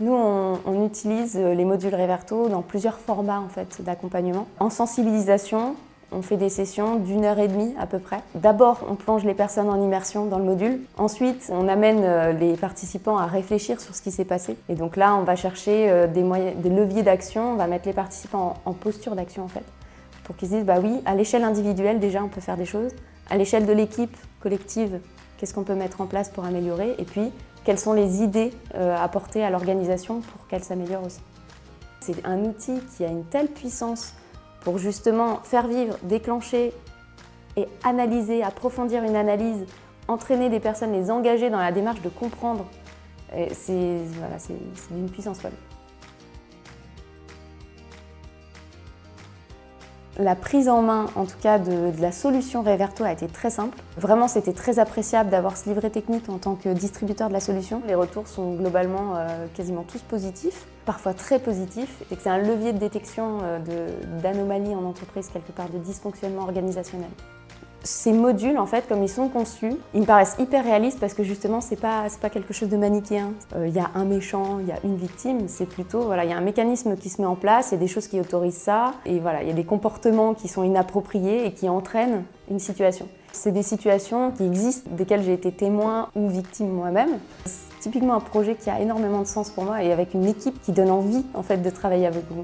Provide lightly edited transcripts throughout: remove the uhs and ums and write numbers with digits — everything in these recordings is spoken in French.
Nous, on utilise les modules Reverto dans plusieurs formats en fait, d'accompagnement. En sensibilisation, on fait des sessions d'1h30 à peu près. D'abord, on plonge les personnes en immersion dans le module. Ensuite, on amène les participants à réfléchir sur ce qui s'est passé. Et donc là, on va chercher des leviers d'action. On va mettre les participants en posture d'action en fait, pour qu'ils se disent, bah oui, à l'échelle individuelle déjà, on peut faire des choses. À l'échelle de l'équipe collective, qu'est-ce qu'on peut mettre en place pour améliorer? Et puis, quelles sont les idées à apporter à l'organisation pour qu'elle s'améliore aussi? C'est un outil qui a une telle puissance pour justement faire vivre, déclencher et analyser, approfondir une analyse, entraîner des personnes, les engager dans la démarche de comprendre. C'est d'une puissance folle. La prise en main, en tout cas, de la solution Reverto a été très simple. Vraiment, c'était très appréciable d'avoir ce livret technique en tant que distributeur de la solution. Les retours sont globalement quasiment tous positifs, parfois très positifs. Et que c'est un levier de détection d'anomalies en entreprise, quelque part, de dysfonctionnement organisationnel. Ces modules, en fait, comme ils sont conçus, ils me paraissent hyper réalistes parce que justement, c'est pas quelque chose de manichéen. Il y a un méchant, il y a une victime, c'est plutôt, voilà, il y a un mécanisme qui se met en place, il y a des choses qui autorisent ça, et voilà, il y a des comportements qui sont inappropriés et qui entraînent une situation. C'est des situations qui existent, desquelles j'ai été témoin ou victime moi-même. C'est typiquement un projet qui a énormément de sens pour moi et avec une équipe qui donne envie, en fait, de travailler avec vous.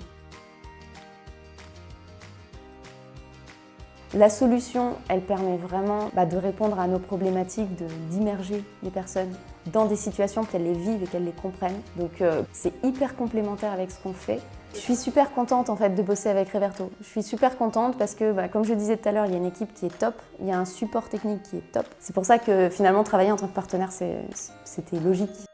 La solution, elle permet vraiment de répondre à nos problématiques, d'immerger les personnes dans des situations qu'elles les vivent et qu'elles les comprennent. Donc c'est hyper complémentaire avec ce qu'on fait. Je suis super contente en fait de bosser avec Reverto. Je suis super contente parce que, comme je disais tout à l'heure, il y a une équipe qui est top, il y a un support technique qui est top. C'est pour ça que finalement travailler en tant que partenaire, c'était logique.